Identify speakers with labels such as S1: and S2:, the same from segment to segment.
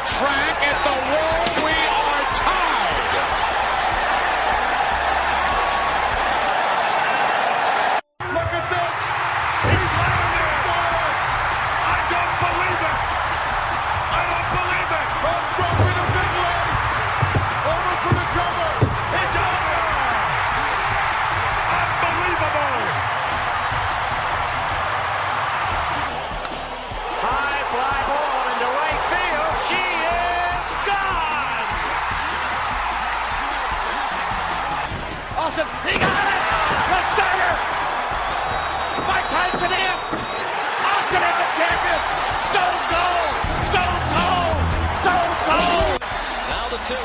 S1: track at the wall. We are tied. Look at this. He's scored. I don't believe it. I don't believe it. Dropping a big leg. Over for the cover. It's over. Unbelievable.
S2: High fly ball into right field. She is gone. Awesome. He got it. The starter. Mike Tyson in. Austin is the champion. Stone Cold. Stone Cold. Stone Cold. Now the 2-2.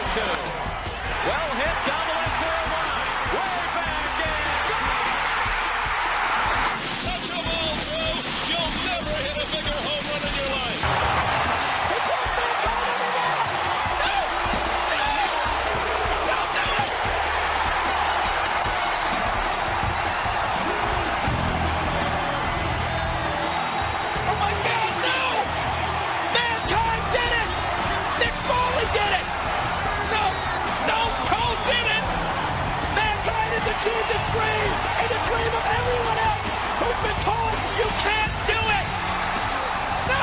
S2: Well hit down the left field line. Way back and gone.
S1: Touch a ball, Drew. You'll never hit a bigger home run in your life.
S2: Oh my God, no! Mankind did it! Nick Foley did it! No! Stone Cold did it! Mankind has achieved his dream and the dream of everyone else who's been told you can't do it! No!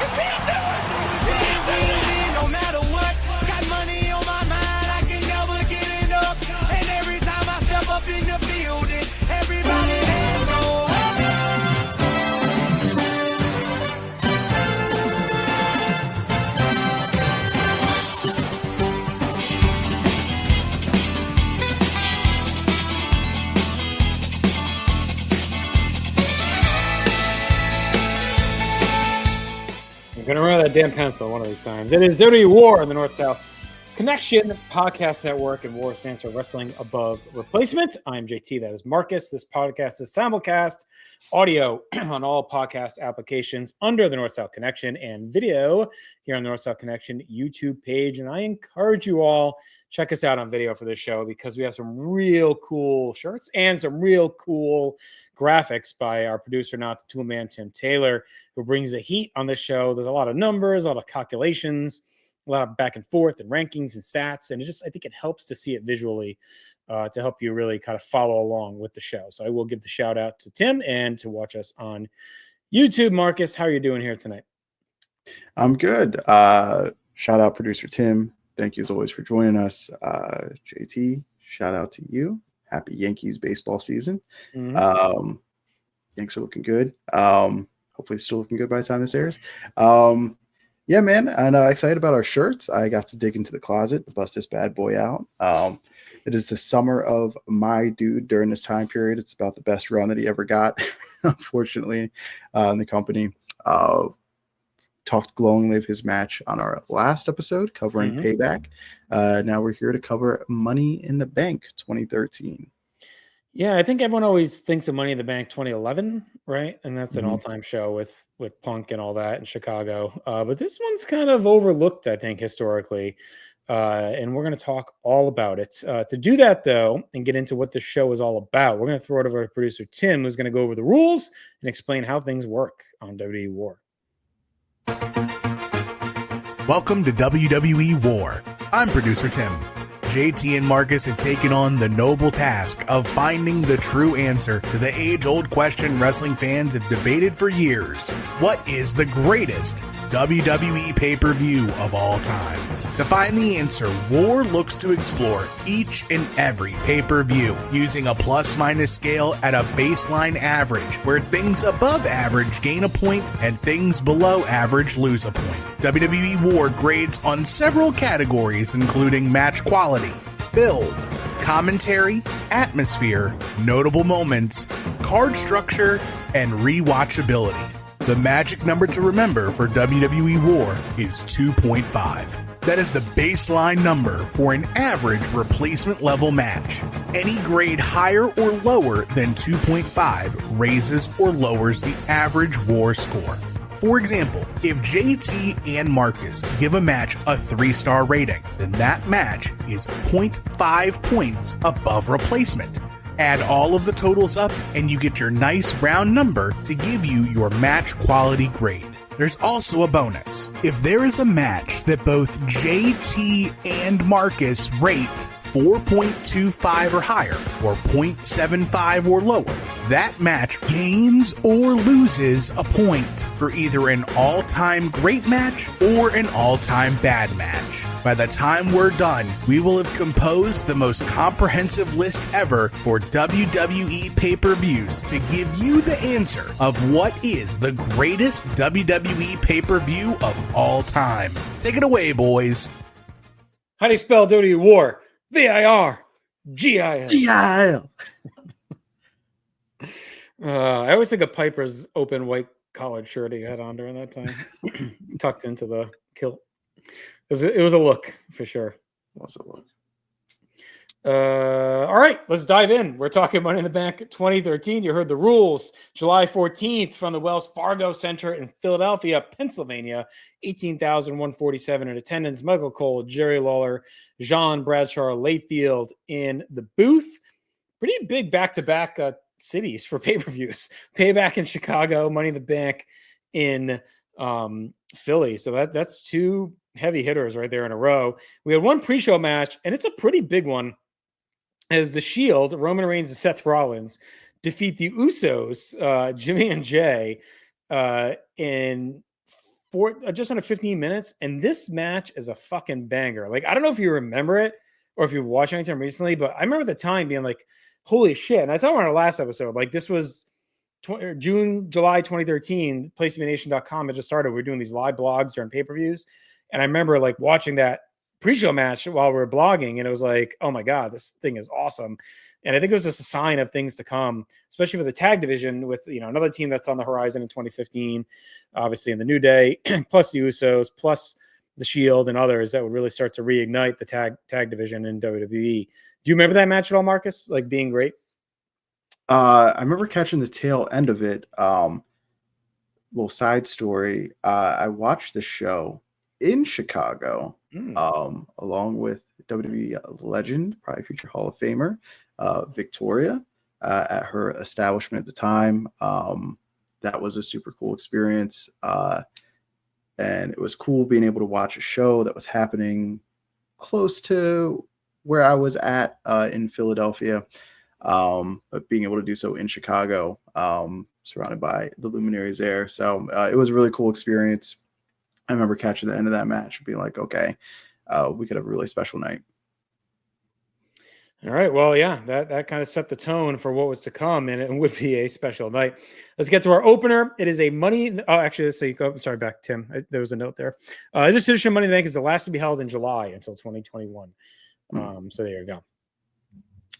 S2: You can't do it! You can't do it! No matter what, got money on my mind, I can never get enough. And every time I step up in the building, everybody hands go up.
S3: I'm going to run that damn pencil one of these times. It is WWE WAR in the North-South Connection Podcast Network, and WAR stands for Wrestling Above Replacement. I'm JT. That is Marcus. This podcast is simulcast audio on all podcast applications under the North-South Connection and video here on the North-South Connection YouTube page. And I encourage you all, check us out on video for this show because we have some real cool shirts and some real cool graphics by our producer, not the tool man, Tim Taylor, who brings the heat on this show. There's a lot of numbers, a lot of calculations, a lot of back and forth and rankings and stats. And I think it helps to see it visually to help you really kind of follow along with the show. So I will give the shout out to Tim and to watch us on YouTube. Marcus, how are you doing here tonight?
S4: I'm good. Shout out producer Tim. Thank you as always for joining us. JT, shout out to you. Happy Yankees baseball season.
S3: Mm-hmm.
S4: Yanks are looking good. Hopefully still looking good by the time this airs. Yeah, man. And excited about our shirts. I got to dig into the closet to bust this bad boy out. It is the summer of my dude during this time period. It's about the best run that he ever got, unfortunately, in the company. Talked glowingly of his match on our last episode covering Payback. Now we're here to cover Money in the Bank 2013.
S3: Yeah, I think everyone always thinks of Money in the Bank 2011, right? And that's an all-time show with Punk and all that in Chicago. But this one's kind of overlooked, I think, historically. And we're going to talk all about it. To do that, though, and get into what the show is all about, we're going to throw it over to producer Tim, who's going to go over the rules and explain how things work on WWE WAR.
S5: Welcome to WWE WAR. I'm producer Tim. JT and Marcus have taken on the noble task of finding the true answer to the age-old question wrestling fans have debated for years. What is the greatest WWE pay-per-view of all time? To find the answer, WAR looks to explore each and every pay-per-view using a plus-minus scale at a baseline average, where things above average gain a point and things below average lose a point. WWE WAR grades on several categories, including match quality, build, commentary, atmosphere, notable moments, card structure, and rewatchability. The magic number to remember for WWE WAR is 2.5. That is the baseline number for an average replacement level match. Any grade higher or lower than 2.5 raises or lowers the average WAR score. For example, if JT and Marcus give a match a 3-star rating, then that match is 0.5 points above replacement. Add all of the totals up and you get your nice round number to give you your match quality grade. There's also a bonus. If there is a match that both JT and Marcus rate 4.25 or higher, or 0.75 or lower, that match gains or loses a point for either an all-time great match or an all-time bad match. By the time we're done, we will have composed the most comprehensive list ever for WWE pay-per-views to give you the answer of what is the greatest WWE pay-per-view of all time. Take it away, boys.
S3: How do you spell WWE WAR? VIRGIS.
S4: GIL.
S3: I always think of Piper's open white collared shirt he had on during that time, tucked into the kilt. It was a look for sure.
S4: What's it look?
S3: All right, let's dive in. We're talking Money in the Bank 2013. You heard the rules. July 14th from the Wells Fargo Center in Philadelphia, Pennsylvania. 18,147 in attendance. Michael Cole, Jerry Lawler, John Bradshaw Layfield in the booth. Pretty big back-to-back cities for pay-per-views. Payback in Chicago, Money in the Bank in Philly. So that's two heavy hitters right there in a row. We had one pre-show match, and it's a pretty big one. As the Shield, Roman Reigns and Seth Rollins defeat the Usos, Jimmy and Jay, in just under 15 minutes. And this match is a fucking banger. Like, I don't know if you remember it or if you've watched anything recently, but I remember the time being like, holy shit. And I thought on our last episode, like this was July 2013, PlaceMeNation.com had just started. We were doing these live blogs during pay-per-views. And I remember like watching that pre-show match while we were blogging, and it was like, oh my God, this thing is awesome. And I think it was just a sign of things to come, especially for the tag division with, another team that's on the horizon in 2015, obviously in the New Day, plus the Usos, plus the Shield and others that would really start to reignite the tag division in WWE. Do you remember that match at all, Marcus? Like being great?
S4: I remember catching the tail end of it. Little side story. I watched the show in Chicago, along with WWE legend, probably future Hall of Famer, Victoria, at her establishment at the time. That was a super cool experience. And it was cool being able to watch a show that was happening close to where I was at in Philadelphia, but being able to do so in Chicago, surrounded by the luminaries there. So it was a really cool experience. I remember catching the end of that match and being like, okay, we could have a really special night.
S3: All right. Well, yeah, that kind of set the tone for what was to come, and it would be a special night. Let's get to our opener. It is a money. Oh, actually, let's say, sorry, back, Tim. There was a note there. This edition of Money in the Bank is the last to be held in July until 2021. So there you go.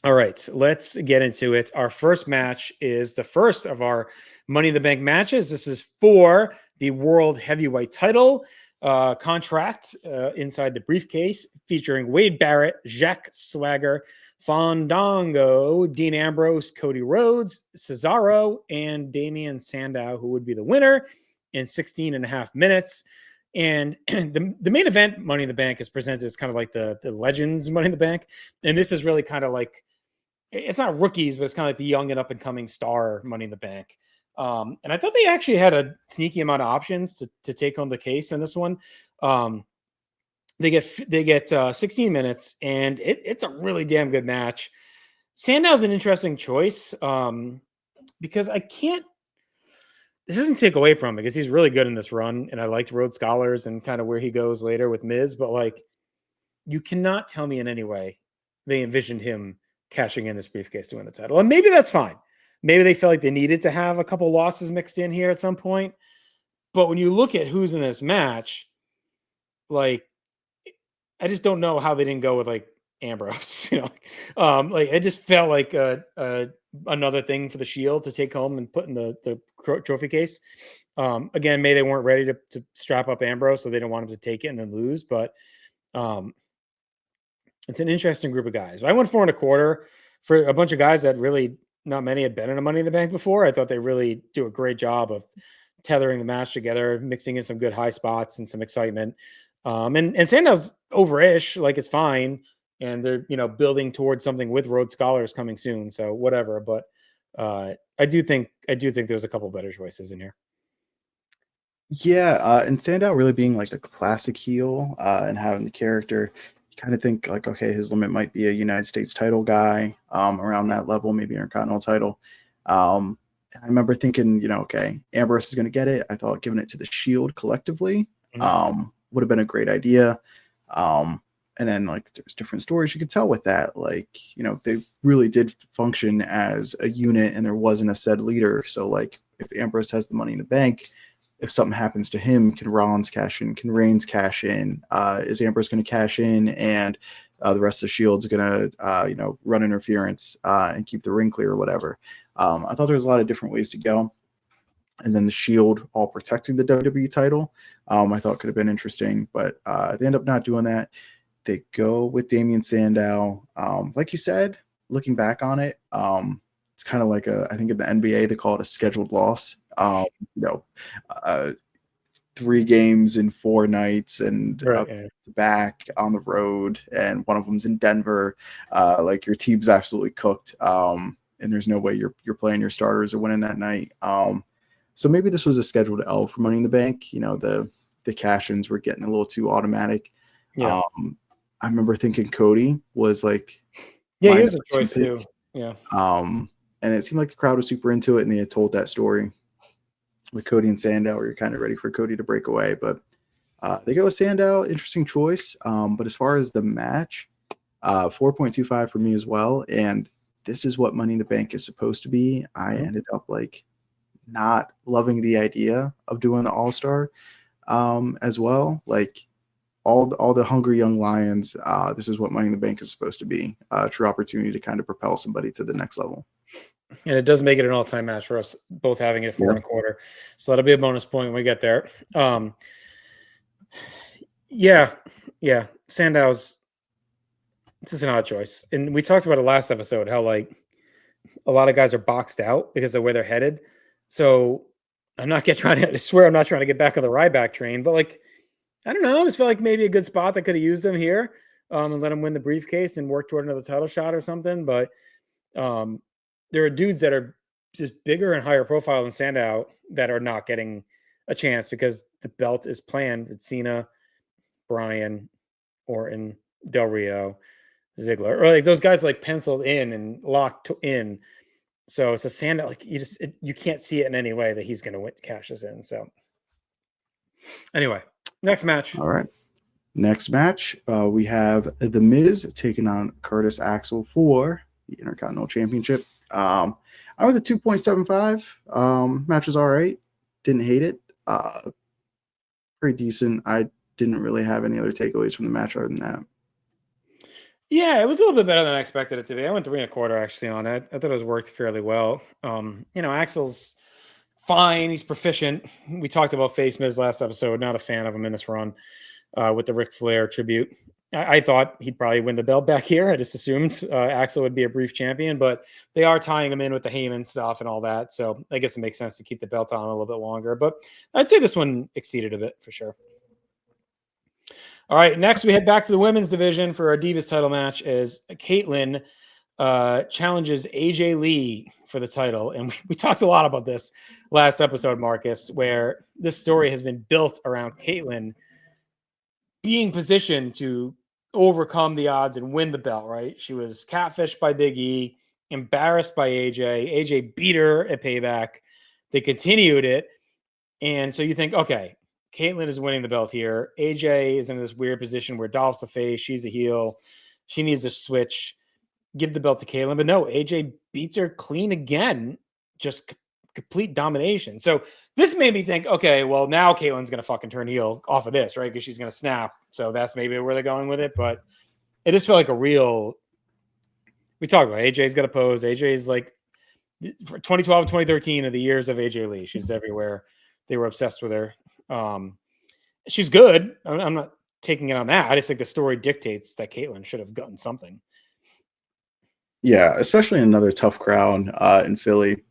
S3: All right, let's get into it. Our first match is the first of our Money in the Bank matches. This is for the World Heavyweight title contract inside the briefcase, featuring Wade Barrett, Jack Swagger, Fandango, Dean Ambrose, Cody Rhodes, Cesaro, and Damian Sandow, who would be the winner in 16 and a half minutes. And the main event, Money in the Bank, is presented as kind of like the Legends Money in the Bank. And this is really kind of like, it's not rookies, but it's kind of like the young and up and coming star Money in the Bank. And I thought they actually had a sneaky amount of options to take on the case in this one. They get 16 minutes, and it's a really damn good match. Sandow's an interesting choice because this doesn't take away from him because he's really good in this run, and I liked Rhodes Scholars and kind of where he goes later with Miz, but like you cannot tell me in any way they envisioned him cashing in this briefcase to win the title. And maybe that's fine. Maybe they felt like they needed to have a couple losses mixed in here at some point. But when you look at who's in this match, like, I just don't know how they didn't go with like Ambrose, like it just felt like another thing for the Shield to take home and put in the trophy case. Again, maybe they weren't ready to strap up Ambrose, so they didn't want him to take it and then lose. But it's an interesting group of guys. I went 4.25 for a bunch of guys that really not many had been in a Money in the Bank before. I thought they really do a great job of tethering the match together, mixing in some good high spots and some excitement. And Sandow's over-ish, like it's fine. And they're, building towards something with Rhodes Scholars coming soon. So whatever. But I do think there's a couple better choices in here.
S4: Yeah, and Sandow really being like the classic heel and having the character, you kind of think like, okay, his limit might be a United States title guy around that level, maybe Intercontinental title. And I remember thinking, okay, Ambrose is going to get it. I thought giving it to the Shield collectively would have been a great idea. And then like there's different stories you could tell with that. Like, they really did function as a unit and there wasn't a said leader. So like if Ambrose has the Money in the Bank, if something happens to him, can Rollins cash in? Can Reigns cash in? Is Ambrose going to cash in? And the rest of the Shield's going to, run interference and keep the ring clear or whatever. I thought there was a lot of different ways to go. And then the Shield all protecting the WWE title, I thought could have been interesting. But they end up not doing that. They go with Damian Sandow. Like you said, looking back on it, it's kind of like I think in the NBA, they call it a scheduled loss. 3 games in 4 nights and back on the road, and one of them's in Denver. Like your team's absolutely cooked, and there's no way you're playing your starters or winning that night. So maybe this was a scheduled L for Money in the Bank. The cash-ins were getting a little too automatic.
S3: Yeah.
S4: I remember thinking Cody was like,
S3: yeah, here's a choice too. Yeah.
S4: And it seemed like the crowd was super into it, and they had told that story with Cody and Sandow, where you're kind of ready for Cody to break away. But they go with Sandow, interesting choice. But as far as the match, 4.25 for me as well. And this is what Money in the Bank is supposed to be. I ended up like not loving the idea of doing the All-Star as well. Like all the hungry young lions, this is what Money in the Bank is supposed to be. A true opportunity to kind of propel somebody to the next level.
S3: And it does make it an all-time match for us, both having it at 4.25. So that'll be a bonus point when we get there. Yeah. Sandow's, this is an odd choice. And we talked about it last episode, how like a lot of guys are boxed out because of where they're headed. So I swear I'm not trying to get back on the Ryback train, but like, I don't know. This felt like maybe a good spot that could have used him here and let him win the briefcase and work toward another title shot or something. But there are dudes that are just bigger and higher profile than Sandow that are not getting a chance because the belt is planned with Cena, Bryan, Orton, Del Rio, Ziggler, or like those guys like penciled in and locked in. So it's a Sandow, like you can't see it in any way that he's going to cash this in. So anyway, next match.
S4: All right. Next match, we have The Miz taking on Curtis Axel for the Intercontinental Championship. I was at 2.75. Match was all right. Didn't hate it. Pretty decent. I didn't really have any other takeaways from the match other than that.
S3: Yeah, it was a little bit better than I expected it to be. I went 3.25 actually on it. I thought it was worked fairly well. Axel's fine. He's proficient. We talked about Face Miz last episode. Not a fan of him in this run with the Ric Flair tribute. I thought he'd probably win the belt back here. I just assumed Axel would be a brief champion, but they are tying him in with the Heyman stuff and all that. So I guess it makes sense to keep the belt on a little bit longer. But I'd say this one exceeded a bit for sure. All right, next we head back to the women's division for our Divas title match as Caitlyn challenges AJ Lee for the title. And we talked a lot about this last episode, Marcus, where this story has been built around Caitlyn being positioned to overcome the odds and win the belt, right? She was catfished by Big E, embarrassed by AJ. AJ beat her at Payback. They continued it. And so you think, okay, Caitlyn is winning the belt here. AJ is in this weird position where Dolph's the face. She's a heel. She needs to switch, give the belt to Caitlyn. But no, AJ beats her clean again. Just complete domination. So this made me think, okay, well, now Caitlyn's going to fucking turn heel off of this, right? Because she's going to snap. So that's maybe where they're going with it. But it just felt like a real, we talked about AJ's got to pose. AJ's like 2012 and 2013 are the years of AJ Lee. She's everywhere. They were obsessed with her. She's good. I'm not taking it on that. I just think the story dictates that Caitlyn should have gotten something.
S4: Yeah, especially another tough crowd in Philly.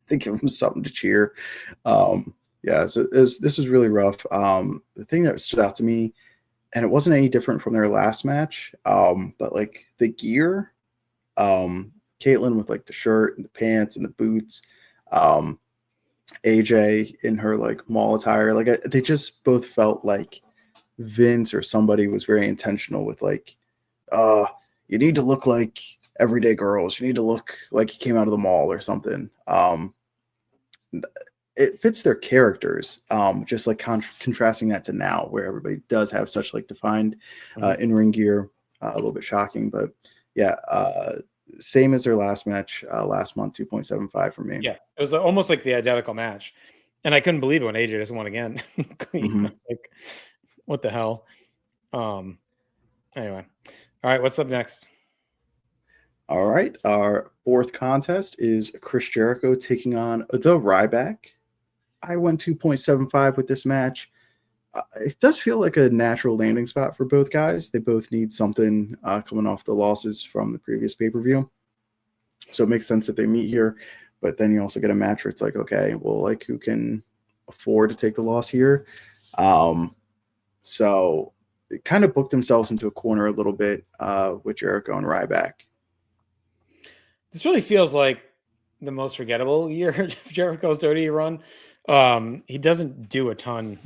S4: They give them something to cheer. So this was really rough. The thing that stood out to me, and it wasn't any different from their last match, but like the gear, Caitlyn with like the shirt and the pants and the boots, AJ in her like mall attire. Like they just both felt like Vince or somebody was very intentional with like, you need to look like everyday girls. You need to look like you came out of the mall or something. It fits their characters. Just like contrasting that to now, where everybody does have such like defined in-ring gear. A little bit shocking, but yeah, same as their last match last month, 2.75 for me.
S3: Yeah, it was almost like the identical match, and I couldn't believe it when AJ just won again. Clean.
S4: Mhm.
S3: I was like, what the hell? Anyway, all right, what's up next?
S4: All right, our fourth contest is Chris Jericho taking on the Ryback. I went 2.75 with this match. It does feel like a natural landing spot for both guys. They both need something coming off the losses from the previous pay-per-view. So it makes sense that they meet here. But then you also get a match where it's like, okay, well, like who can afford to take the loss here? So it kind of booked themselves into a corner a little bit with Jericho and Ryback.
S3: This really feels like the most forgettable year of Jericho's WWE run. He doesn't do a ton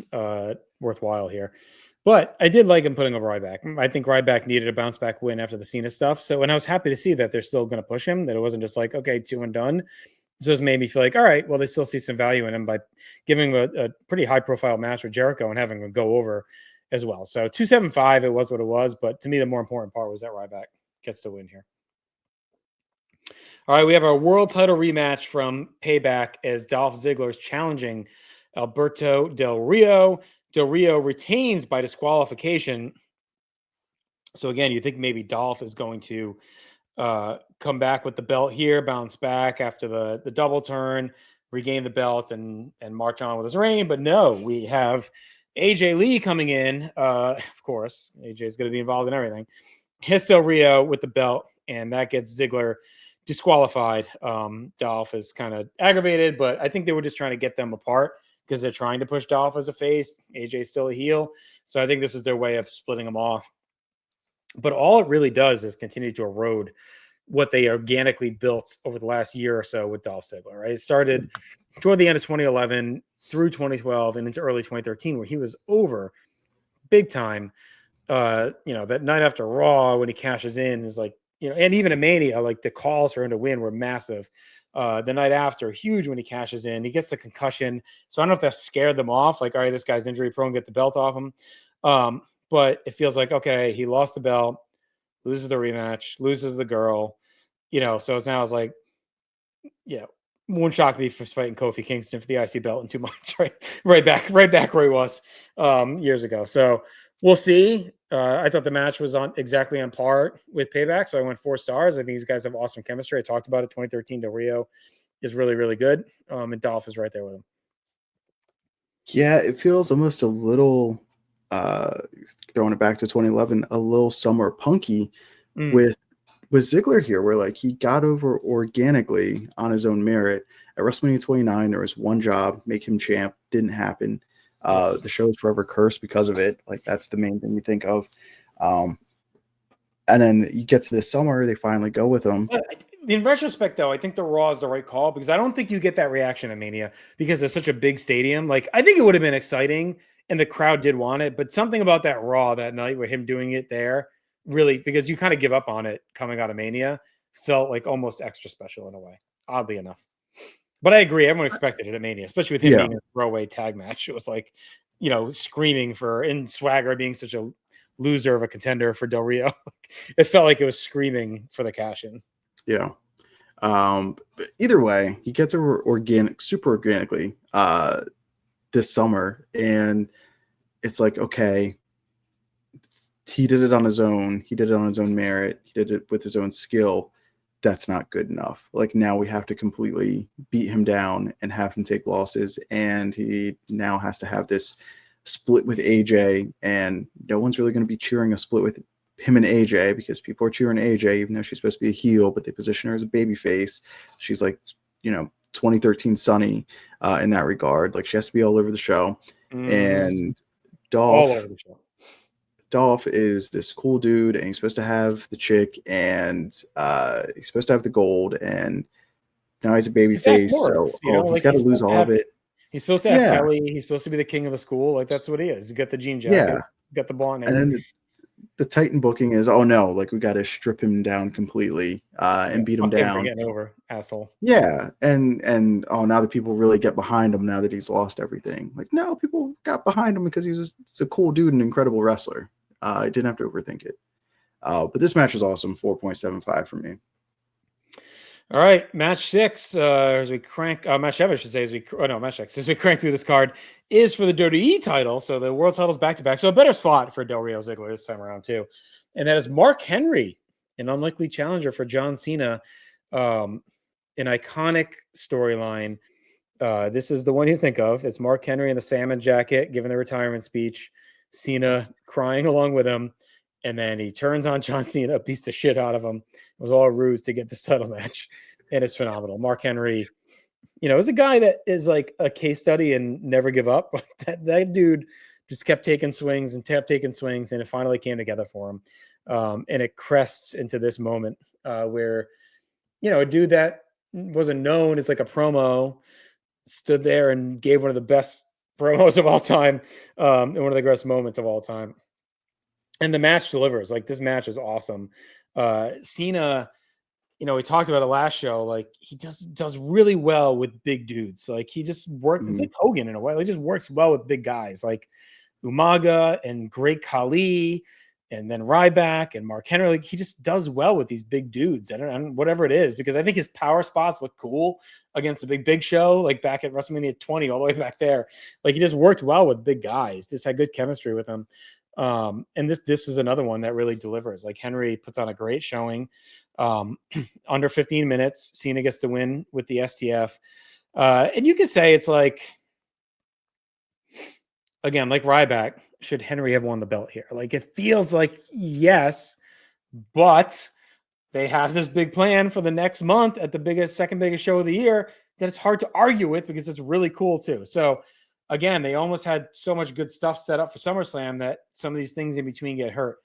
S3: worthwhile here, but I did like him putting over Ryback. I think Ryback needed a bounce back win after the Cena stuff. So, and I was happy to see that they're still going to push him, that it wasn't just like, okay, 2 and done. So this made me feel like, all right, well, they still see some value in him by giving him a pretty high profile match with Jericho and having him go over as well. So 275, it was what it was. But to me, the more important part was that Ryback gets the win here. All right, we have our world title rematch from Payback as Dolph Ziggler is challenging Alberto Del Rio. Del Rio retains by disqualification. So again, you think maybe Dolph is going to come back with the belt here, bounce back after the double turn, regain the belt, and march on with his reign. But no, we have AJ Lee coming in. Of course, AJ is going to be involved in everything. Hits Del Rio with the belt, and that gets Ziggler disqualified. Dolph is kind of aggravated, but I think they were just trying to get them apart because they're trying to push Dolph as a face. AJ's still a heel. So I think this was their way of splitting them off. But all it really does is continue to erode what they organically built over the last year or so with Dolph Ziggler, right? It started toward the end of 2011 through 2012 and into early 2013, where he was over big time. That night after Raw when he cashes in is like, and even a Mania, like the calls for him to win were massive. The night after, huge when he cashes in. He gets the concussion. So I don't know if that scared them off. Like, all right, this guy's injury prone, get the belt off him. But it feels like, okay, he lost the belt, loses the rematch, loses the girl. So it's now it's like, won't shock me for fighting Kofi Kingston for the IC belt in 2 months, right? Right back where he was years ago. So we'll see. I thought the match was exactly on par with Payback, so I went 4 stars. I think these guys have awesome chemistry. I talked about it. 2013 Del Rio is really, really good, and Dolph is right there with him.
S4: Yeah, it feels almost a little, throwing it back to 2011, a little Summer Punky with Ziggler here, where like he got over organically on his own merit. At WrestleMania 29, there was one job, make him champ, didn't happen. The show is forever cursed because of it. Like that's the main thing you think of. And then you get to this summer, they finally go with him.
S3: In retrospect, though, I think the Raw is the right call because I don't think you get that reaction at Mania because it's such a big stadium. Like I think it would have been exciting and the crowd did want it, but something about that Raw that night with him doing it there really, because you kind of give up on it coming out of Mania, felt like almost extra special in a way, oddly enough. But I agree, everyone expected it at Mania, especially with him being a throwaway tag match. It was like, screaming for, and Swagger being such a loser of a contender for Del Rio. It felt like it was screaming for the cash-in.
S4: Yeah. But either way, he gets over super organically this summer. And it's like, okay, he did it on his own. He did it on his own merit. He did it with his own skill. That's not good enough. Like now we have to completely beat him down and have him take losses. And he now has to have this split with AJ. And no one's really going to be cheering a split with him and AJ because people are cheering AJ, even though she's supposed to be a heel, but they position her as a baby face. She's like, 2013 Sunny in that regard. Like she has to be all over the show. And Dolph,
S3: all over the show.
S4: Dolph is this cool dude, and he's supposed to have the chick, and he's supposed to have the gold, and Now he's a baby
S3: It's Zach
S4: face,
S3: Morris,
S4: so he's
S3: like
S4: got to lose all of it.
S3: He's supposed to have
S4: Yeah.
S3: Kelly. He's supposed to be the king of the school. Like that's what he is. He's got the jean jacket,
S4: Yeah.
S3: got the blonde
S4: And
S3: hair.
S4: then the Titan booking is, oh no, like we got to strip him down completely and beat him
S3: Fuck him for
S4: down.
S3: getting over, asshole.
S4: Yeah, and oh, now the people really get behind him now that he's lost everything. Like, no, people got behind him because he's a cool dude and incredible wrestler. I didn't have to overthink it. But this match was awesome. 4.75 for me.
S3: All right, match 6, as we crank, match 7, I should say, match 6, as we crank through this card, is for the WWE title. So the world title's back to back. So a better slot for Del Rio Ziggler this time around, too. And that is Mark Henry, an unlikely challenger for John Cena. An iconic storyline. This is the one you think of. It's Mark Henry in the salmon jacket, giving the retirement speech, Cena crying along with him. And then he turns on John Cena, beats the shit out of him. It was all a ruse to get this title match. And it's phenomenal. Mark Henry, is a guy that is like a case study and never give up. that dude just kept taking swings and and it finally came together for him. And it crests into this moment where, a dude that wasn't known as like a promo stood there and gave one of the best promos of all time and one of the greatest moments of all time. And the match delivers. Like, this match is awesome. Cena, we talked about it last show. Like, he does really well with big dudes. Like, he just works. It's like Hogan in a way. He just works well with big guys like Umaga and Great Khali, and then Ryback and Mark Henry. Like, he just does well with these big dudes. I don't whatever it is, because I think his power spots look cool against the Big Show, like back at WrestleMania 20, all the way back there. Like, he just worked well with big guys. Just had good chemistry with them. And this is another one that really delivers. Like, Henry puts on a great showing. Under 15 minutes, Cena gets to win with the STF. And you could say it's like, again, like Ryback, should Henry have won the belt here? Like, it feels like yes, but they have this big plan for the next month at the second biggest show of the year that it's hard to argue with, because it's really cool too. So again, they almost had so much good stuff set up for SummerSlam that some of these things in between get hurt.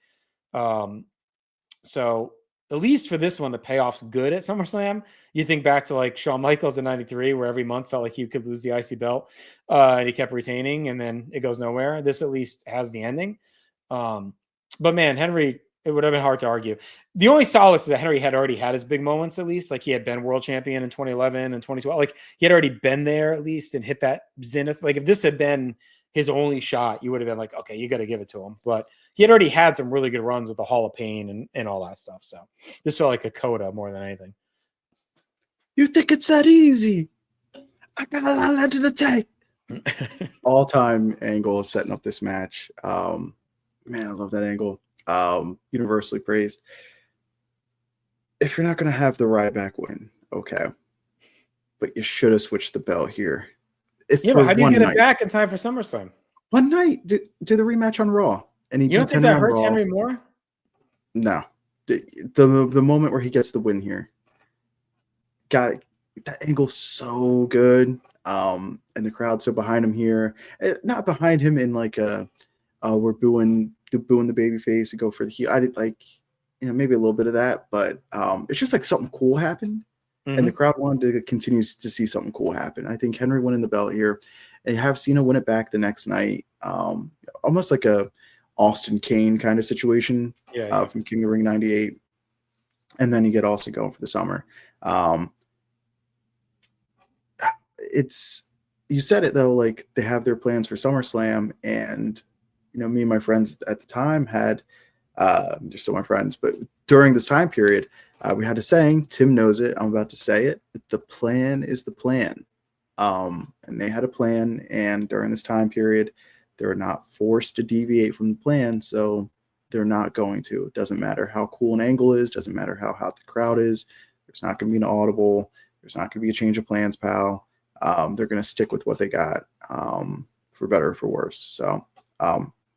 S3: So at least for this one, the payoff's good at SummerSlam. You think back to like Shawn Michaels in '93, where every month felt like he could lose the IC belt, and he kept retaining, and then it goes nowhere. This at least has the ending. But man, Henry, it would have been hard to argue. The only solace is that Henry had already had his big moments, at least. Like, he had been world champion in 2011 and 2012. Like, he had already been there at least and hit that zenith. Like, if this had been his only shot, you would have been like, okay, you got to give it to him. But he had already had some really good runs with the Hall of Pain and all that stuff. So this felt like a coda more than anything.
S4: You think it's that easy? I got a lot to the tank. All-time angle setting up this match. Man, I love that angle. Universally praised. If you're not going to have the Ryback win, okay, but you should have switched the belt here.
S3: But how do you get it back in time for SummerSlam?
S4: One night, do the rematch on Raw, and
S3: you don't think that hurts Henry more?
S4: No, the moment where he gets the win here, got it. That angle's so good, and the crowd so behind him here, not behind him in like we're booing the baby face and go for the heel. I did like, maybe a little bit of that, but it's just like something cool happened, and the crowd wanted to continue to see something cool happen. I think Henry winning the belt here, and have Cena win it back the next night, almost like a Austin Kane kind of situation, from King of the Ring '98, and then you get Austin going for the summer. You said it though, like they have their plans for SummerSlam, and me and my friends at the time had, they're still my friends, but during this time period, we had a saying. Tim knows it. I'm about to say it. The plan is the plan. And they had a plan, and during this time period, they were not forced to deviate from the plan, so they're not going to. It doesn't matter how cool an angle is. Doesn't matter how hot the crowd is. There's not going to be an audible. There's not going to be a change of plans, pal. They're going to stick with what they got, for better or for worse. So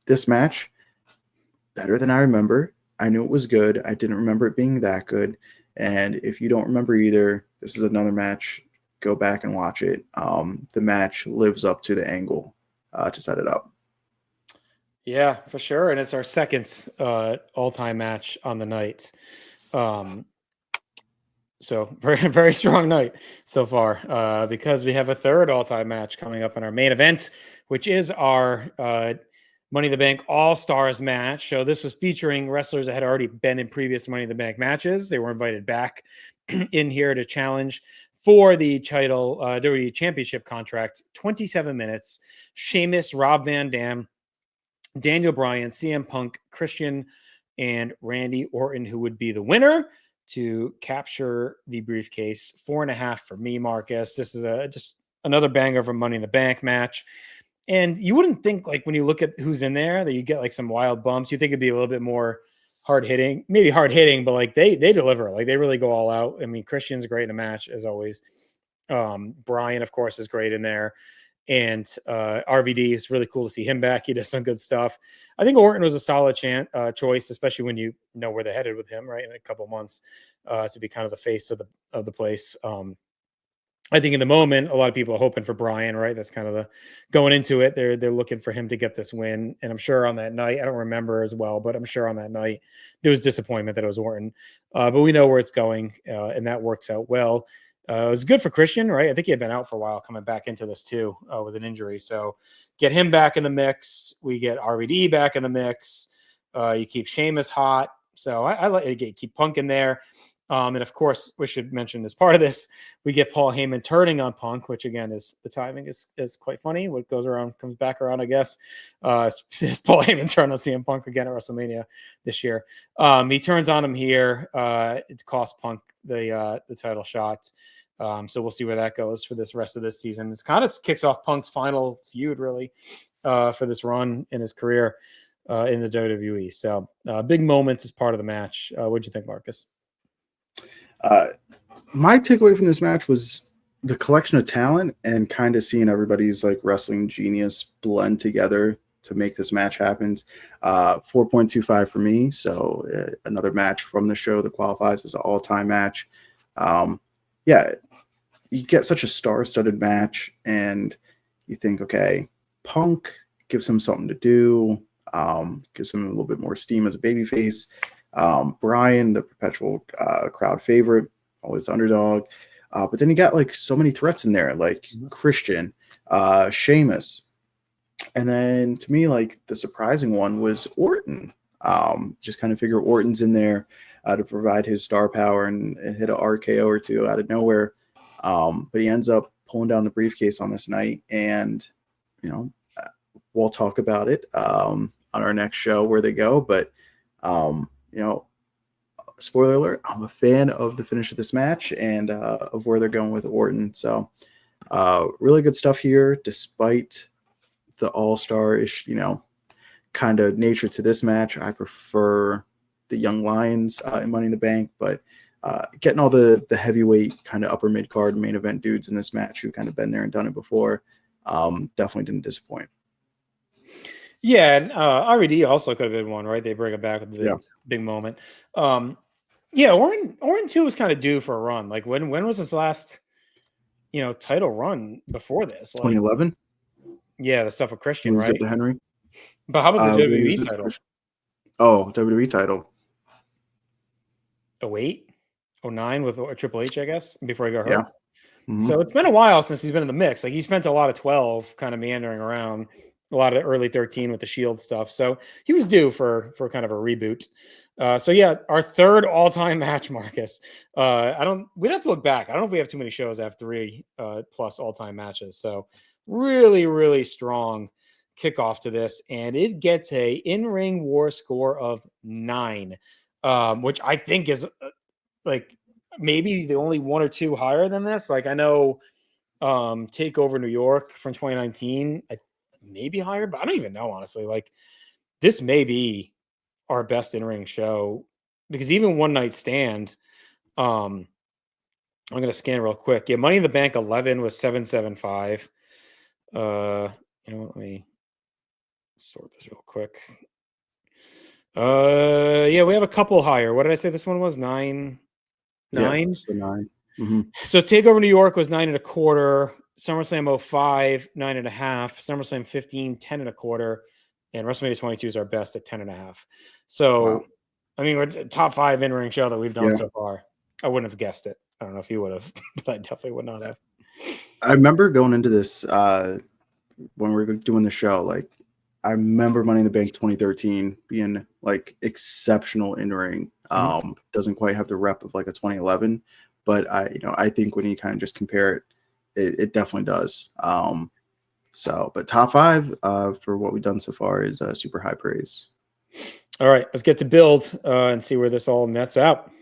S4: this match, better than I remember. I knew it was good. I didn't remember it being that good. And if you don't remember either, this is another match. Go back and watch it. The match lives up to the angle to set it up.
S3: Yeah, for sure. And it's our second all-time match on the night. So very, very strong night so far, because we have a third all-time match coming up in our main event, which is our Money in the Bank All-Stars match. So this was featuring wrestlers that had already been in previous Money in the Bank matches. They were invited back in here to challenge for the title WWE Championship contract. 27 minutes. Sheamus, Rob Van Dam, Daniel Bryan, CM Punk, Christian, and Randy Orton, who would be the winner to capture the briefcase. 4.5 for me, Marcus. This is just another banger from Money in the Bank match. And you wouldn't think, like, when you look at who's in there, that you get like some wild bumps. You think it'd be a little bit more hard hitting, maybe hard hitting, but like they deliver. Like, they really go all out. I mean, Christian's great in a match as always. Brian, of course, is great in there. And RVD, is really cool to see him back. He does some good stuff. I think Orton was a solid choice, especially when you know where they're headed with him, right, in a couple months, to be kind of the face of the place. I think in the moment, a lot of people are hoping for Brian, right? That's kind of the going into it. They're looking for him to get this win. And I'm sure on that night, I don't remember as well, but I'm sure on that night there was disappointment that it was Orton. But we know where it's going, and that works out well. It was good for Christian, right? I think he had been out for a while, coming back into this too, with an injury. So get him back in the mix. We get RVD back in the mix. You keep Sheamus hot. So I like to keep Punk in there. And of course, we should mention as part of this, we get Paul Heyman turning on Punk, which again is the timing is quite funny. What goes around comes back around, I guess. Paul Heyman turned on CM Punk again at WrestleMania this year. He turns on him here. It costs Punk the title shot. So we'll see where that goes for this rest of this season. It's kind of kicks off Punk's final feud, really, for this run in his career in the WWE. So big moments as part of the match. What'd you think, Marcus?
S4: My takeaway from this match was the collection of talent and kind of seeing everybody's like wrestling genius blend together to make this match happen. 4.25 for me. So another match from the show that qualifies as an all-time match. Yeah, you get such a star-studded match and you think, okay, Punk gives him something to do, gives him a little bit more steam as a babyface. Brian, the perpetual crowd favorite, always the underdog. But then you got like so many threats in there, like Christian, Sheamus. And then to me, like the surprising one was Orton. Just kind of figure Orton's in there to provide his star power and hit an RKO or two out of nowhere. But he ends up pulling down the briefcase on this night. And, you know, we'll talk about it on our next show where they go. But, you know, spoiler alert, I'm a fan of the finish of this match and of where they're going with Orton. So really good stuff here, despite the all-star-ish, you know, kind of nature to this match. I prefer the Young Lions in Money in the Bank, but getting all the heavyweight kind of upper mid-card main event dudes in this match who kind of been there and done it before definitely didn't disappoint.
S3: Yeah, and RED also could have been one, right? They bring it back with the big moment. Yeah, Orton too was kind of due for a run. Like when was his last, you know, title run before this? Like,
S4: 2011.
S3: Yeah, the stuff with Christian,
S4: was
S3: right?
S4: it Henry?
S3: But how about the WWE title?
S4: Oh, WWE title.
S3: 08, 09 with Triple H, I guess, before he got hurt.
S4: Yeah. Mm-hmm.
S3: So it's been a while since he's been in the mix. Like he spent a lot of 12 kind of meandering around, a lot of the early 13 with the Shield stuff. So he was due for kind of a reboot. So yeah, our third all-time match, Marcus. We'd have to look back. I don't know if we have too many shows that have 3 plus all-time matches. So really, really strong kickoff to this. And it gets a in-ring war score of 9, which I think is like maybe the only 1 or 2 higher than this. Like I know TakeOver New York from 2019, maybe higher, but I don't even know, honestly. Like this may be our best in-ring show because even One Night Stand, I'm going to scan real quick. Yeah, Money in the Bank 11 was 775. You know what? Let me sort this real quick. Yeah, we have a couple higher. What did I say this one was? 9? 9?
S4: So 9. Mm-hmm.
S3: So TakeOver New York was 9.25. SummerSlam 05, 9.5. SummerSlam 15, 10.25. And WrestleMania 22 is our best at 10.5. So, wow. I mean, we're top 5 in-ring show that we've done so far. I wouldn't have guessed it. I don't know if you would have, but I definitely would not have.
S4: I remember going into this when we were doing the show. Like, I remember Money in the Bank 2013 being like exceptional in ring. Doesn't quite have the rep of like a 2011, but I think when you kind of just compare it definitely does. But top 5 for what we've done so far is super high praise.
S3: All right, let's get to build and see where this all nets out.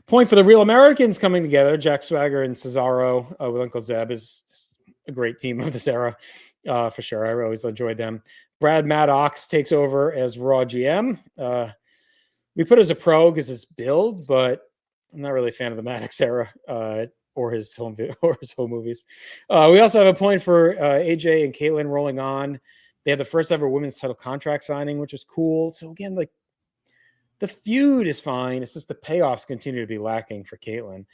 S3: Point for the Real Americans coming together. Jack Swagger and Cesaro with Uncle Zeb is just a great team of this era for sure. I always enjoyed them. Brad Maddox takes over as Raw GM. We put as a pro because it's build, but I'm not really a fan of the Maddox era or his home movies. We also have a point for AJ and Caitlyn rolling on. They had the first ever women's title contract signing, which is cool. So again, like the feud is fine. It's just the payoffs continue to be lacking for Caitlyn.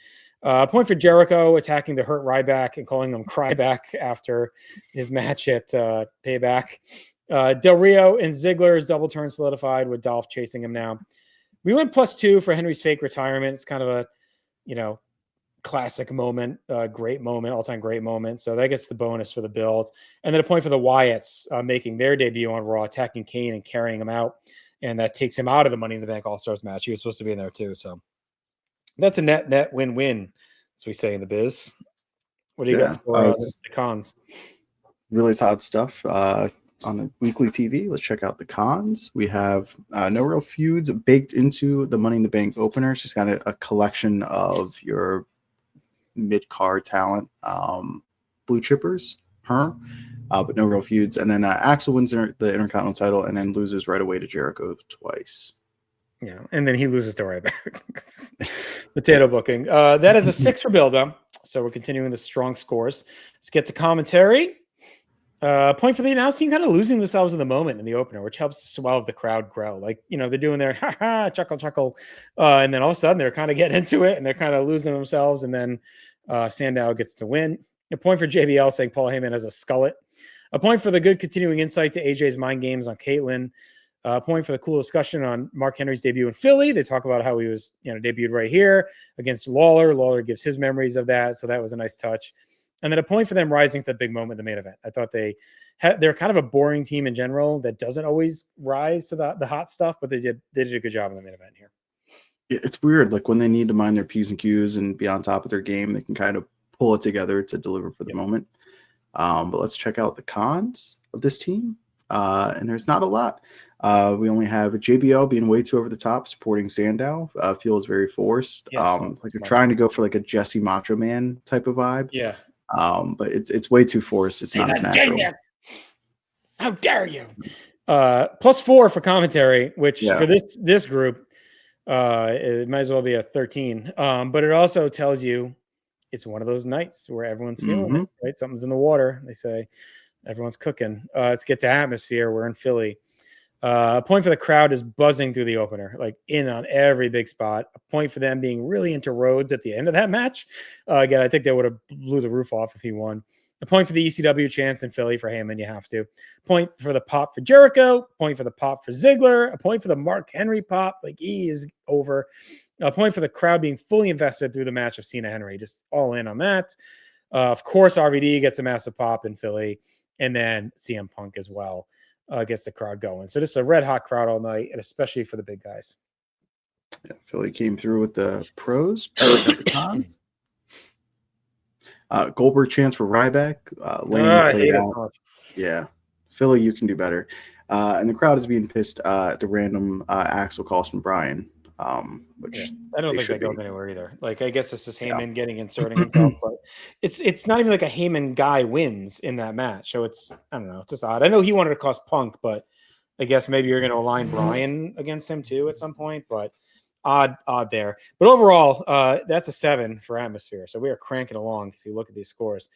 S3: Point for Jericho attacking the hurt Ryback and calling him Cryback after his match at Payback. Del Rio and Ziggler's double turn solidified with Dolph chasing him now. We went +2 for Henry's fake retirement. It's kind of a, classic moment, great moment, all-time great moment. So that gets the bonus for the build. And then a point for the Wyatts making their debut on Raw, attacking Kane and carrying him out. And that takes him out of the Money in the Bank All-Stars match. He was supposed to be in there too. So that's a net win-win, as we say in the biz. What do you got for the cons?
S4: Really solid stuff. On the weekly TV, let's check out the cons. We have no real feuds baked into the Money in the Bank opener. It's just kind of a collection of your mid-card talent, blue chippers, but no real feuds. And then Axel wins the Intercontinental title and then loses right away to Jericho twice.
S3: Yeah, and then he loses to Ryback. Potato booking. That is a 6 for Builda. So we're continuing the strong scores. Let's get to commentary. Point for the announce team kind of losing themselves in the moment in the opener, which helps to swell the crowd grow. Like, they're doing their chuckle. And then all of a sudden they're kind of getting into it and they're kind of losing themselves. And then Sandow gets to win. A point for JBL saying Paul Heyman has a skullet. A point for the good continuing insight to AJ's mind games on Caitlyn. A point for the cool discussion on Mark Henry's debut in Philly. They talk about how he was, debuted right here against Lawler. Lawler gives his memories of that. So that was a nice touch. And then a point for them rising to the big moment in the main event. I thought they're kind of a boring team in general that doesn't always rise to the hot stuff, but they did a good job in the main event here.
S4: Yeah, it's weird. Like when they need to mind their P's and Q's and be on top of their game, they can kind of pull it together to deliver for the moment. But let's check out the cons of this team. And there's not a lot. We only have JBL being way too over the top, supporting Sandow. Feels very forced. Like they're trying to go for like a Jesse Macho Man type of vibe.
S3: Yeah.
S4: But it's way too forced. It's not as natural.
S3: How dare you? +4 for commentary, which for this group, it might as well be a 13. But it also tells you it's one of those nights where everyone's feeling it, right? Something's in the water. They say everyone's cooking. Let's get to atmosphere. We're in Philly. A point for the crowd is buzzing through the opener, like in on every big spot. A point for them being really into Rhodes at the end of that match. Again, I think they would have blew the roof off if he won. A point for the ECW chance in Philly for Heyman, you have to. Point for the pop for Jericho. Point for the pop for Ziggler. A point for the Mark Henry pop, like he is over. A point for the crowd being fully invested through the match of Cena Henry, just all in on that. Of course, RVD gets a massive pop in Philly, and then CM Punk as well. Gets the crowd going. So just a red hot crowd all night, and especially for the big guys.
S4: Yeah, Philly came through with the pros. The cons. Goldberg chance for Ryback. Lane played out. Yeah. Philly, you can do better. And the crowd is being pissed at the random Axel calls from Brian. Which
S3: I don't think that goes anywhere either. Like, I guess this is Heyman inserting himself, but it's not even like a Heyman guy wins in that match. So it's, I don't know, it's just odd. I know he wanted to cost Punk, but I guess maybe you're going to align Brian against him too at some point, but odd there. But overall, that's a 7 for atmosphere. So we are cranking along if you look at these scores.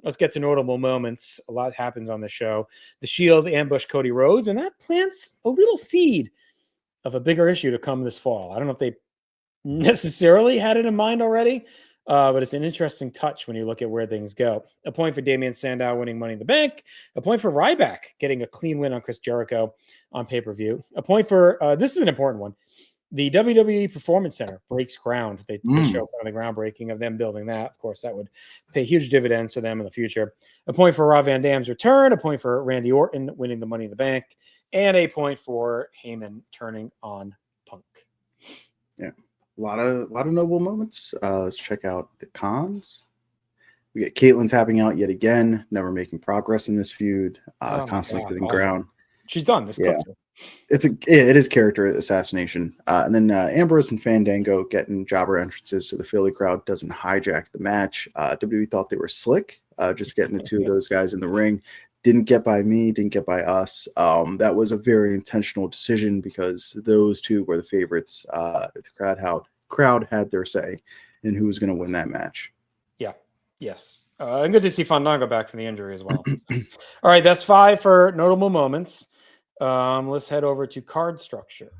S3: Let's get to notable moments. A lot happens on the show. The Shield ambush Cody Rhodes, and that plants a little seed of a bigger issue to come this fall. I don't know if they necessarily had it in mind already, but it's an interesting touch when you look at where things go. A point for Damian Sandow winning Money in the Bank. A point for Ryback getting a clean win on Chris Jericho on pay-per-view. A point for, this is an important one, The WWE Performance Center breaks ground. They show kind of the groundbreaking of them building that. Of course, that would pay huge dividends for them in the future. A point for Rob Van Dam's return, a point for Randy Orton winning the Money in the Bank, and a point for Heyman turning on Punk.
S4: Yeah, a lot of noble moments. Let's check out the cons. We get Caitlyn tapping out yet again, never making progress in this feud, constantly getting ground.
S3: She's done this.
S4: Yeah. It is character assassination. And then Ambrose and Fandango getting jobber entrances so the Philly crowd doesn't hijack the match. WWE thought they were slick, just getting the two of those guys in the ring. Didn't get by me, didn't get by us. That was a very intentional decision because those two were the favorites. The crowd had their say in who was going to win that match.
S3: Yeah. Yes. And good to see Fandango back from the injury as well. All right, that's 5 for notable moments. Let's head over to card structure.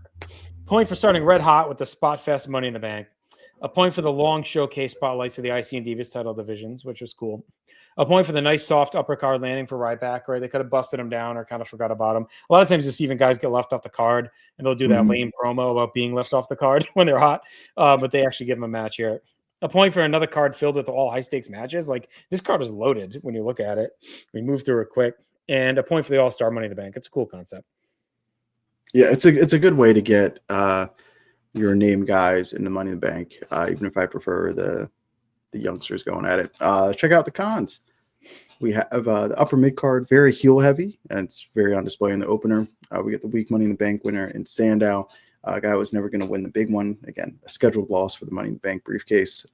S3: Point for starting red hot with the Spot Fest Money in the Bank. A point for the long showcase spotlights of the IC and Divas title divisions, which was cool. A point for the nice soft upper card landing for Ryback, right? They could have busted him down or kind of forgot about him. A lot of times just even guys get left off the card and they'll do that lame promo about being left off the card when they're hot. But they actually give them a match here. A point for another card filled with all high stakes matches. Like this card is loaded when you look at it. We move through it quick. And a point for the All-Star Money in the Bank. It's a cool concept.
S4: Yeah, it's a good way to get your name guys in the Money in the Bank, even if I prefer the youngsters going at it. Check out the cons. We have the upper mid card, very heel heavy, and it's very on display in the opener. We get the week Money in the Bank winner in Sandow. A guy was never going to win the big one. Again, a scheduled loss for the Money in the Bank briefcase.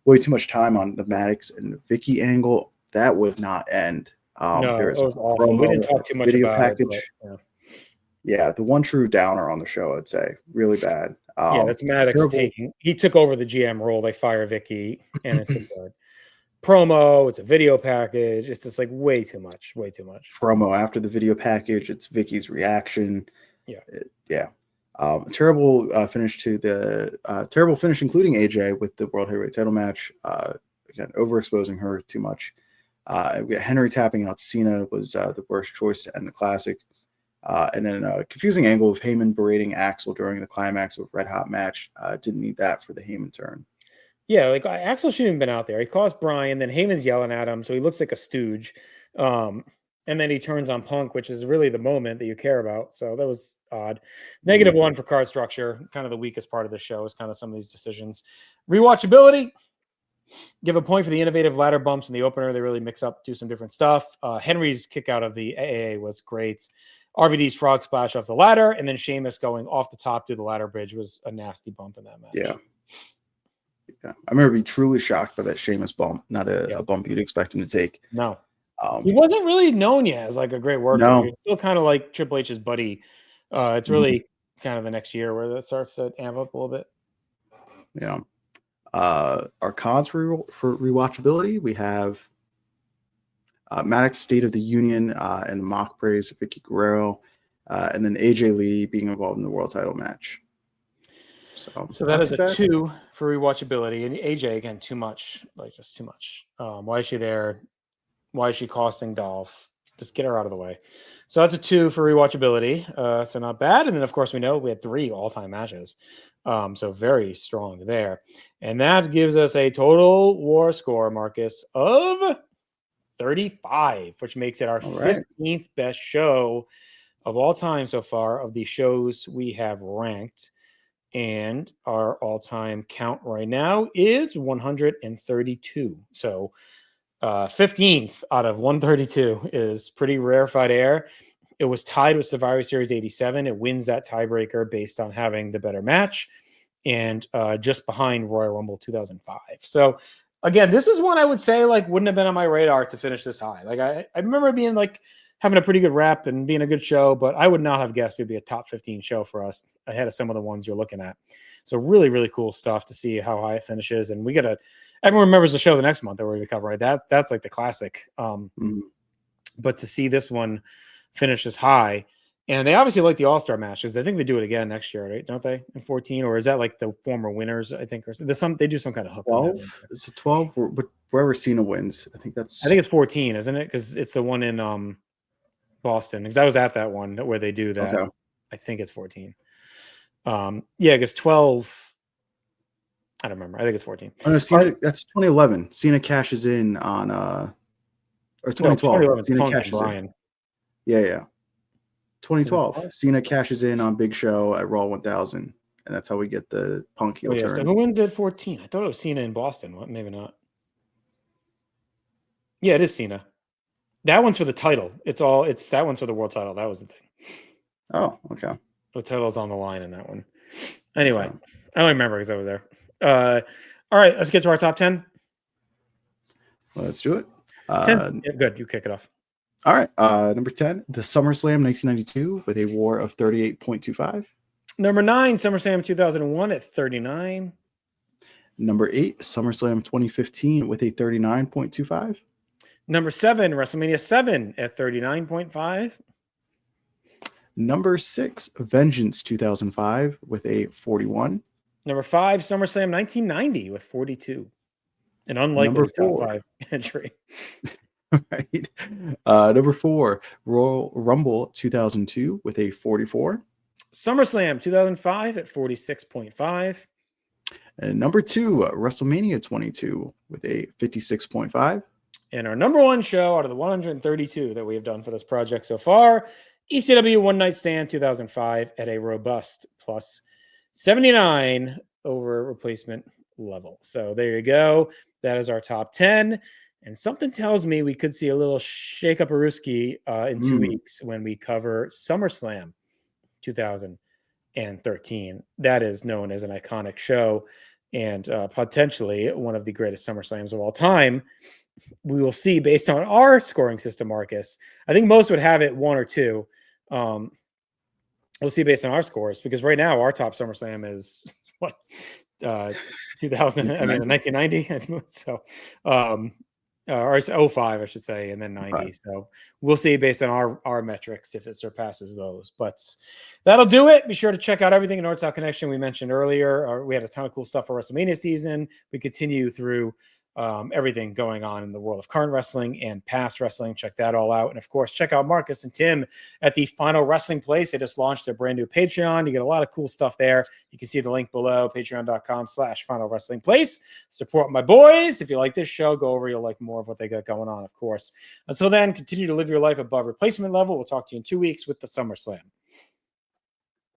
S4: Way too much time on the Maddox and the Vicky angle. That would not end.
S3: No, it was awful. We didn't talk too much about package. It. But,
S4: yeah, the one true downer on the show, I'd say. Really bad.
S3: That's Maddox taking. He took over the GM role. They fire Vicky, and it's a promo. It's a video package. It's just like way too much. Way too much.
S4: Promo after the video package. It's Vicky's reaction.
S3: Yeah.
S4: Terrible finish, including AJ with the World Heavyweight title match. Again, overexposing her too much. We got Henry tapping out to Cena was the worst choice to end the classic. And then a confusing angle of Heyman berating Axel during the climax of a red hot match. Didn't need that for the Heyman turn.
S3: Yeah, like Axel shouldn't have been out there. He calls Brian, then Heyman's yelling at him, so he looks like a stooge. And then he turns on Punk, which is really the moment that you care about. So that was odd. -1 for card structure. Kind of the weakest part of the show is kind of some of these decisions. Rewatchability. Give a point for the innovative ladder bumps in the opener. They really mix up, do some different stuff. Henry's kick out of the AAA was great. RVD's frog splash off the ladder, and then Sheamus going off the top to the ladder bridge was a nasty bump in that match.
S4: Yeah. I remember being truly shocked by that Sheamus bump. Not a bump you'd expect him to take.
S3: No. He wasn't really known yet as like a great worker.
S4: No.
S3: He was still kind of like Triple H's buddy. It's really kind of the next year where that starts to amp up a little bit.
S4: Yeah. Our cons for rewatchability, we have Maddox State of the Union and mock praise of Vicky Guerrero, and then AJ Lee being involved in the world title match.
S3: So that is a 2 for rewatchability. And AJ, again, too much. Like, just too much. Why is she there? Why is she costing Dolph? Just get her out of the way. So that's a 2 for rewatchability. So not bad. And then, of course, we know we had 3 all-time matches. So very strong there. And that gives us a total war score, Marcus, of 35, which makes it our 15th best show of all time so far of the shows we have ranked. And our all-time count right now is 132. So 15th out of 132 is pretty rarefied air. It was tied with Survivor Series 87. It wins that tiebreaker based on having the better match, and just behind Royal Rumble 2005. So again, this is one I would say like wouldn't have been on my radar to finish this high. Like I remember being like having a pretty good rep and being a good show, but I would not have guessed it'd be a top 15 show for us ahead of some of the ones you're looking at. So really, really cool stuff to see how high it finishes. And we got to, everyone remembers the show the next month that we're going to cover, right? That's like the classic. But to see this one finish as high, and they obviously like the All-Star matches. I think they do it again next year, right? Don't they? In 14, or is that like the former winners? I think, or they do some kind of hook.
S4: 12. It's a 12. Wherever Cena wins, I think it's 14,
S3: isn't it? Because it's the one in Boston. Because I was at that one where they do that. Okay. I think it's 14. Yeah, I guess 12. I don't remember. I think it's 14.
S4: Oh, no, Cena, that's 2011. Cena cashes in on or 2012.
S3: 2011
S4: Cena
S3: Punk and
S4: cashes in.
S3: Bryan.
S4: Yeah. 2012.
S3: Is it?
S4: Cena cashes in on Big Show at Raw 1000, and that's how we get the Punk heel
S3: Oh, yeah.
S4: turn.
S3: So who wins at 14? I thought it was Cena in Boston. What? Maybe not. Yeah, it is Cena. That one's for the title. That one's for the world title. That was the thing.
S4: Oh, okay.
S3: The title's on the line in that one. Anyway,
S4: Okay.
S3: I only remember because I was there. All right, let's get to our top 10.
S4: Well, let's do it.
S3: 10. Yeah, good. You kick it off.
S4: All right. Number 10, the SummerSlam 1992 with a WAR of 38.25.
S3: Number 9, SummerSlam 2001 at 39.
S4: Number 8, SummerSlam 2015 with a 39.25.
S3: Number 7, WrestleMania 7 at 39.5.
S4: Number 6, Vengeance 2005 with a 41.
S3: Number 5, SummerSlam 1990 with 42. An unlikely
S4: Number
S3: top
S4: 4.
S3: 5 entry.
S4: Right. Number 4, Royal Rumble 2002 with a 44.
S3: SummerSlam 2005 at 46.5.
S4: And number 2, WrestleMania 22 with a 56.5.
S3: And our number 1 show out of the 132 that we have done for this project so far, ECW One Night Stand 2005 at a robust plus 79 over replacement level. So there you go. That is our top 10. And something tells me we could see a little shake-up-a-rooski in 2 weeks when we cover SummerSlam 2013. That is known as an iconic show and potentially one of the greatest SummerSlams of all time. We will see based on our scoring system, Marcus. I think most would have it 1 or 2. We'll see based on our scores because right now our top SummerSlam is what 2000. I mean 1990. So or 05, I should say, and then 90. Right. So we'll see based on our metrics if it surpasses those. But that'll do it. Be sure to check out everything in North South Connection we mentioned earlier. We had a ton of cool stuff for WrestleMania season. We continue through everything going on in the world of current wrestling and past wrestling. Check that all out. And of course, check out Marcus and Tim at the Final Wrestling Place. They just launched their brand new Patreon. You get a lot of cool stuff there. You can see the link below, patreon.com/Final Wrestling Place. Support my boys. If you like this show, go over. You'll like more of what they got going on, of course. Until then, continue to live your life above replacement level. We'll talk to you in 2 weeks with the SummerSlam.